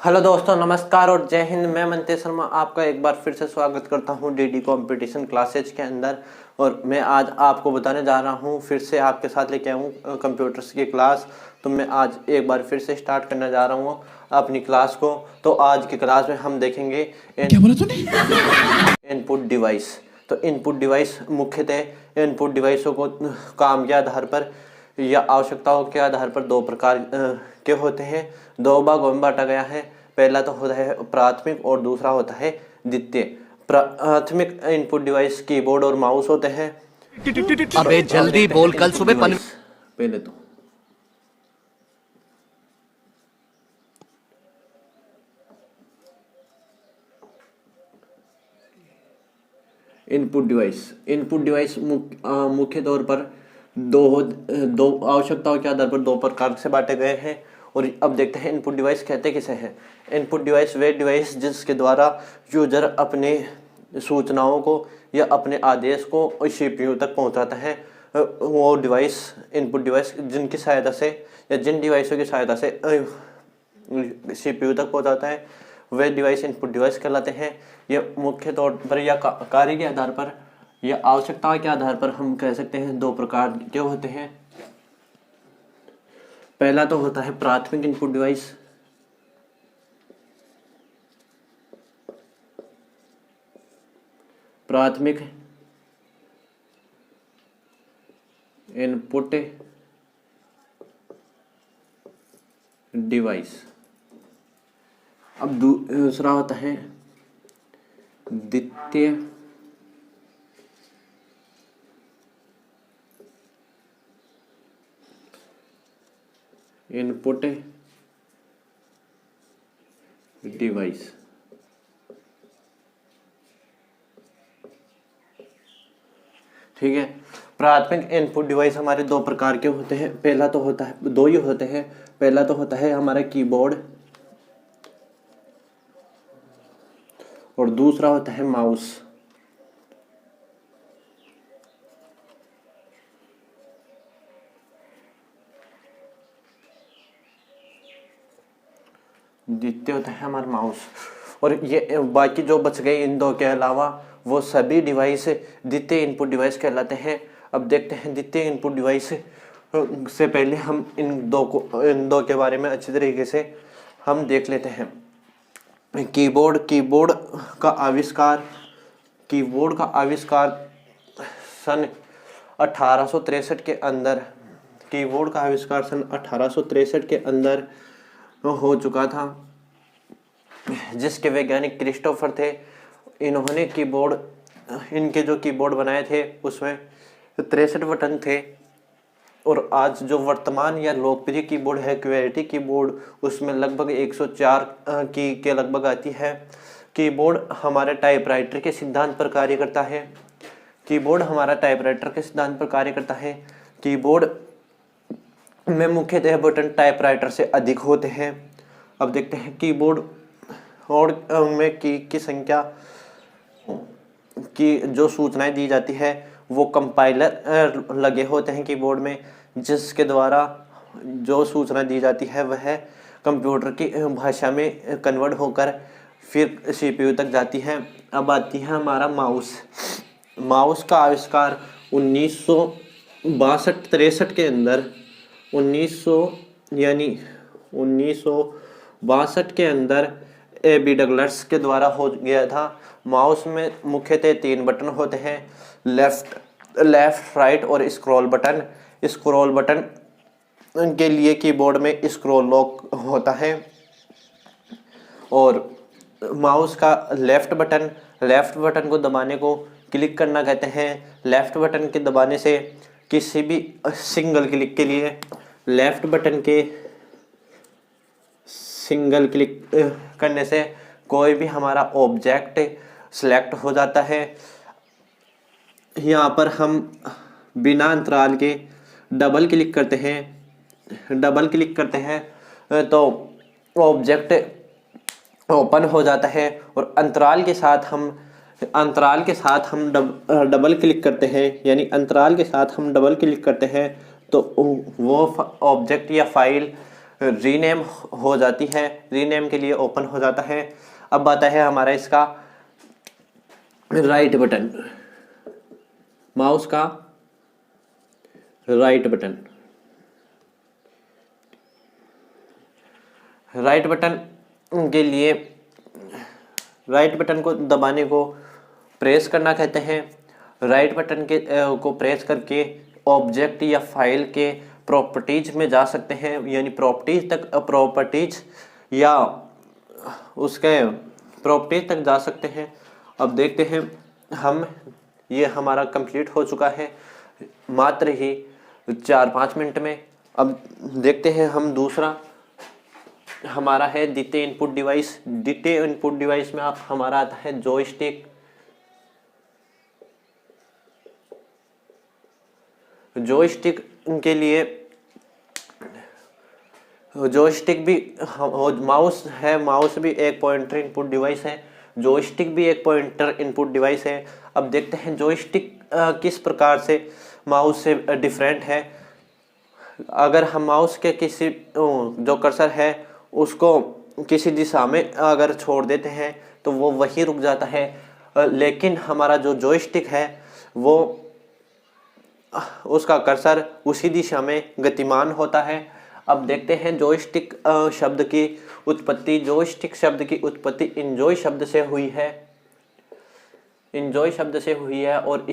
Hello दोस्तों, नमस्कार और जय हिंद। मैं मनते शर्मा आपका एक बार फिर से स्वागत करता हूं डीडी कंपटीशन क्लासेज के अंदर। और मैं आज आपको बताने जा रहा हूं, फिर से आपके साथ लेके आऊँ कंप्यूटर्स की क्लास। तो मैं आज एक बार फिर से स्टार्ट करने जा रहा हूं अपनी क्लास को। तो आज की क्लास में हम देखेंगे क्या बोला तूने? Input device. तो इनपुट डिवाइस मुख्यतः इनपुट डिवाइसों को काम के आधार पर या आवश्यकताओं के आधार पर दो प्रकार के होते हैं। दो भागों में बांटा गया है। पहला तो होता है प्राथमिक और दूसरा होता है द्वितीय। प्राथमिक इनपुट डिवाइस कीबोर्ड और माउस होते हैं। अबे जल्दी बोल, कल सुबह पहले तो इनपुट डिवाइस मुख्य तौर पर दो आवश्यकताओं के आधार पर दो प्रकार से बांटे गए हैं। और अब देखते हैं इनपुट डिवाइस कहते किसे हैं। इनपुट डिवाइस वे डिवाइस जिसके द्वारा यूजर अपने सूचनाओं को या अपने आदेश को सीपीयू तक पहुंचाता है। वो डिवाइस इनपुट डिवाइस जिनकी सहायता से या जिन डिवाइसों की सहायता से सीपीयू तक पहुंचाता है वे डिवाइस इनपुट डिवाइस कहलाते हैं। ये मुख्य तौर पर या कार्य के आधार पर या आवश्यकता के आधार पर हम कह सकते हैं दो प्रकार के होते हैं। पहला तो होता है प्राथमिक इनपुट डिवाइस। प्राथमिक इनपुट डिवाइस। अब दूसरा होता है द्वितीय इनपुट डिवाइस। ठीक है, प्राथमिक इनपुट डिवाइस हमारे दो प्रकार के होते हैं। पहला तो होता है दो ही होते हैं। पहला तो होता है हमारा कीबोर्ड और दूसरा होता है माउस। द्वितीय होता है हमारा माउस। और ये बाकी जो बच गए इन दो के अलावा वो सभी डिवाइस द्वितीय इनपुट डिवाइस कहलाते हैं। अब देखते हैं द्वितीय इनपुट डिवाइस से पहले हम इन दो के बारे में अच्छी तरीके से हम देख लेते हैं। कीबोर्ड का आविष्कार सन 1863 के अंदर कीबोर्ड का आविष्कार सन 1863 के अंदर हो चुका था, जिसके वैज्ञानिक क्रिस्टोफर थे। इन्होंने इनके जो कीबोर्ड बनाए थे उसमें 63 बटन थे। और आज जो वर्तमान या लोकप्रिय कीबोर्ड है क्वेलिटी कीबोर्ड, उसमें लगभग 104 की के लगभग आती है। कीबोर्ड हमारे टाइपराइटर के सिद्धांत पर कार्य करता है। कीबोर्ड में मुख्यतः बटन टाइपराइटर से अधिक होते हैं। अब देखते हैं कीबोर्ड और में की संख्या की जो सूचनाएं दी जाती है वो कंपाइलर लगे होते हैं कीबोर्ड में, जिसके द्वारा जो सूचना दी जाती है वह कंप्यूटर की भाषा में कन्वर्ट होकर फिर सीपीयू तक जाती है। अब आती है हमारा माउस का आविष्कार 1962-63 के अंदर 1962 के अंदर ए.बी. डगलस के द्वारा हो गया था। माउस में मुख्यतः 3 बटन होते हैं, लेफ्ट, राइट और स्क्रॉल बटन के लिए कीबोर्ड में स्क्रॉल लॉक होता है। और माउस का लेफ्ट बटन को दबाने को क्लिक करना कहते हैं। लेफ्ट बटन के दबाने से किसी भी सिंगल क्लिक के लिए लेफ्ट बटन के सिंगल क्लिक करने से कोई भी हमारा ऑब्जेक्ट सिलेक्ट हो जाता है। यहाँ पर हम बिना अंतराल के डबल क्लिक करते हैं तो ऑब्जेक्ट ओपन हो जाता है। और अंतराल के साथ हम डबल क्लिक करते हैं, यानी अंतराल के साथ हम डबल क्लिक करते हैं तो वो ऑब्जेक्ट या फाइल रीनेम हो जाती है, रीनेम के लिए ओपन हो जाता है। अब आता है हमारा इसका राइट बटन, माउस का राइट बटन। राइट बटन के लिए राइट बटन को दबाने को प्रेस करना कहते हैं। राइट बटन के को प्रेस करके ऑब्जेक्ट या फाइल के प्रॉपर्टीज में जा सकते हैं, यानी प्रॉपर्टीज या उसके प्रॉपर्टीज तक जा सकते हैं। अब देखते हैं हम, ये हमारा कंप्लीट हो चुका है मात्र ही 4-5 मिनट में। अब देखते हैं हम दूसरा हमारा है द्वितीय इनपुट डिवाइस। द्वितीय इनपुट डिवाइस में हमारा आता है जॉयस्टिक। जॉयस्टिक के लिए जॉयस्टिक भी माउस है, माउस भी एक पॉइंटर इनपुट डिवाइस है, जॉयस्टिक भी एक पॉइंटर इनपुट डिवाइस है। अब देखते हैं जॉयस्टिक किस प्रकार से माउस से डिफरेंट है। अगर हम माउस के किसी जो कर्सर है उसको किसी दिशा में अगर छोड़ देते हैं तो वो वहीं रुक जाता है, लेकिन हमारा जो जॉयस्टिक है वो उसका कर्सर उसी दिशा में गतिमान होता है। अब देखते हैं जॉयस्टिक शब्द की उत्पत्ति। जॉयस्टिक शब्द की उत्पत्ति इंजॉय शब्द से हुई है, इंजॉय शब्द से हुई है, और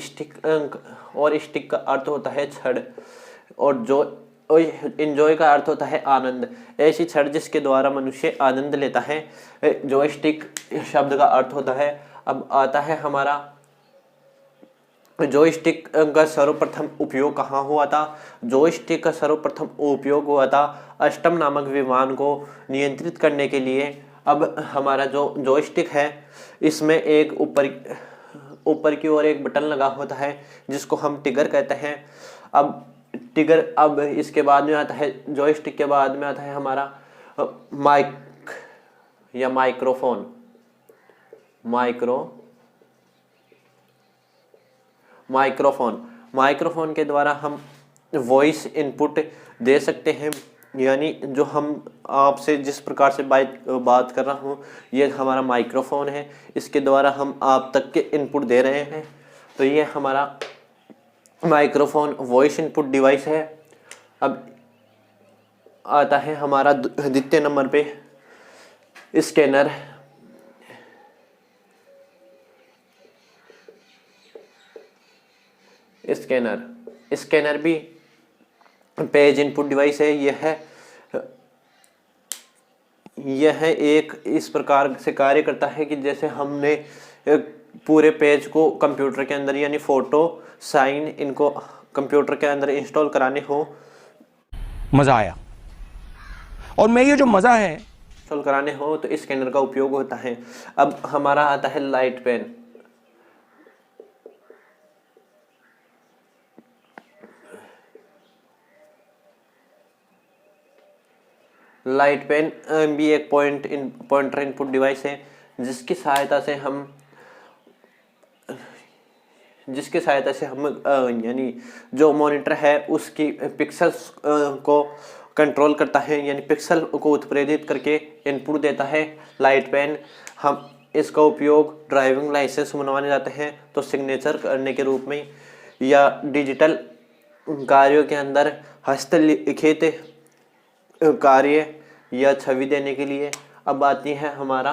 स्टिक का अर्थ होता है छड़, और जो इंजॉय का अर्थ होता है आनंद। ऐसी छड़ जिसके द्वारा मनुष्य आनंद लेता है, जॉयस्टिक शब्द का अर्थ होता है। अब आता है हमारा जॉयस्टिक का सर्वप्रथम उपयोग कहाँ हुआ था। जॉयस्टिक का सर्वप्रथम उपयोग हुआ था अष्टम नामक विमान को नियंत्रित करने के लिए। अब हमारा जो जॉयस्टिक है इसमें एक ऊपर की ओर एक बटन लगा होता है जिसको हम ट्रिगर कहते हैं। अब इसके बाद में आता है, जॉयस्टिक के बाद में आता है हमारा माइक या माइक्रोफोन। माइक्रोफोन के द्वारा हम वॉइस इनपुट दे सकते हैं, यानी जो हम आपसे जिस प्रकार से बात कर रहा हूँ ये हमारा माइक्रोफोन है, इसके द्वारा हम आप तक के इनपुट दे रहे हैं। तो ये हमारा माइक्रोफोन वॉइस इनपुट डिवाइस है। अब आता है हमारा द्वितीय नंबर पे स्कैनर। स्कैनर भी पेज इनपुट डिवाइस है। यह एक इस प्रकार से कार्य करता है कि जैसे हमने पूरे पेज को कंप्यूटर के अंदर, यानी फोटो, साइन, इनको कंप्यूटर के अंदर इंस्टॉल कराने हो, मजा आया। और मैं ये जो मजा है इंस्टॉल कराने हो तो स्कैनर का उपयोग होता है। अब हमारा आता है लाइट पेन। लाइट पेन भी एक पॉइंटर इनपुट डिवाइस है जिसकी सहायता से हम यानी जो मॉनिटर है उसकी पिक्सल्स को कंट्रोल करता है, यानी पिक्सल को उत्प्रेरित करके इनपुट देता है लाइट पेन। हम इसका उपयोग ड्राइविंग लाइसेंस बनवाने जाते हैं तो सिग्नेचर करने के रूप में, या डिजिटल कार्यों के अंदर हस्तलिखित कार्य या छवि देने के लिए। अब आती है हमारा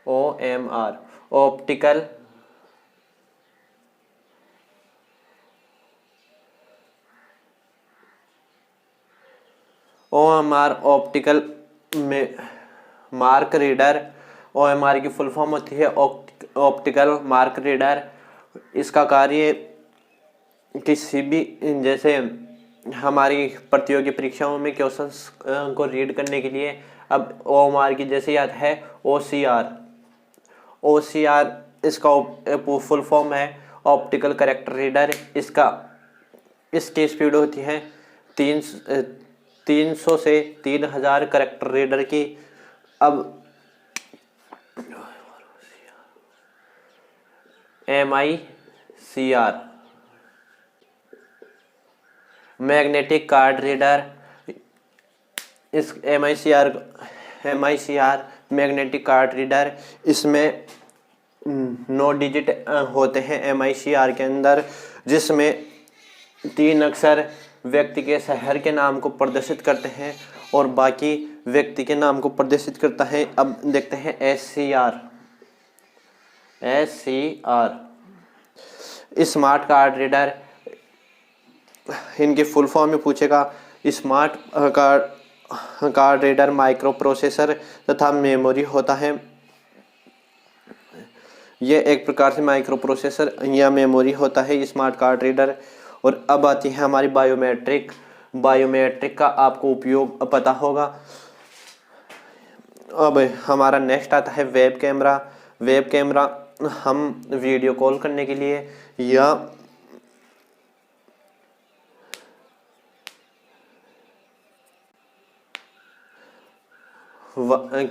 OMR, ऑप्टिकल में मार्क रीडर। OMR की फुल फॉर्म होती है ऑप्टिकल मार्क रीडर। इसका कार्य किसी भी, जैसे हमारी प्रतियोगी परीक्षाओं में क्वेश्चंस को रीड करने के लिए। अब OMR की जैसे याद है OCR इसका फुल फॉर्म है ऑप्टिकल कैरेक्टर रीडर। इसकी स्पीड होती है 300 से 3000 कैरेक्टर रीडर की। अब MICR मैग्नेटिक कार्ड रीडर, इस MICR मैग्नेटिक कार्ड रीडर, इसमें 9 डिजिट होते हैं MICR के अंदर, जिसमें 3 अक्षर व्यक्ति के शहर के नाम को प्रदर्शित करते हैं और बाकी व्यक्ति के नाम को प्रदर्शित करता है। अब देखते हैं SCR स्मार्ट कार्ड रीडर, इनकी फुल फॉर्म में पूछेगा। Smart card reader micro processor तथा मेमोरी होता है। यह एक प्रकार से माइक्रो प्रोसेसर या मेमोरी होता है स्मार्ट कार्ड रीडर। और अब आती है हमारी बायोमेट्रिक का आपको उपयोग पता होगा। अब हमारा नेक्स्ट आता है वेब कैमरा। हम वीडियो कॉल करने के लिए या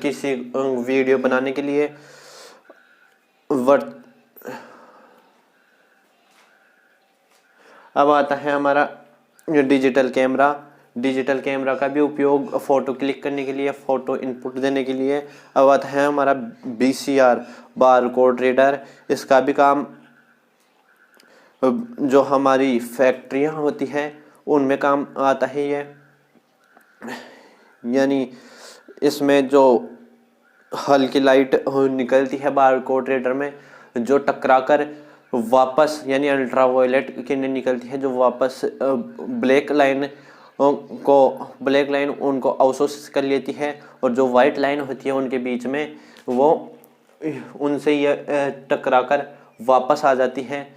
किसी वीडियो बनाने के लिए अब आता है हमारा डिजिटल कैमरा का भी उपयोग फ़ोटो क्लिक करने के लिए, फ़ोटो इनपुट देने के लिए। अब आता है हमारा BCR बारकोड रीडर, इसका भी काम जो हमारी फैक्ट्रियाँ होती हैं उनमें काम आता है ये, यानी इसमें जो हल्की लाइट निकलती है बारकोड रीडर में, जो टकराकर वापस यानी अल्ट्रावायलेट किरणें निकलती है, जो वापस ब्लैक लाइन उनको अवशोषित कर लेती है, और जो वाइट लाइन होती है उनके बीच में वो उनसे ये टकराकर वापस आ जाती है,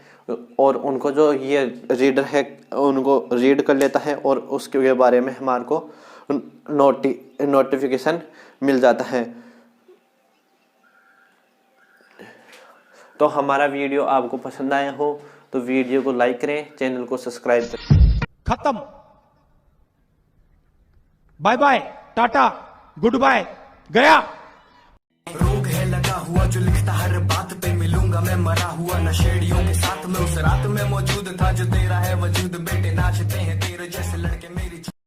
और उनको जो ये रीडर है उनको रीड कर लेता है और उसके बारे में हमारे को नोटिफिकेशन मिल जाता है। तो हमारा वीडियो आपको पसंद आया हो तो वीडियो को लाइक करें, चैनल को सब्सक्राइब करें। खत्म, bye bye, tata, goodbye, गया। रोग है लगा हुआ जो लिखता हर बात पे, मिलूंगा मैं मरा हुआ नशेड़ियों के साथ में, उस रात में मौजूद था जो तेरा है वजूद, बेटे नाचते हैं तेरे जैसे लड़के मेरी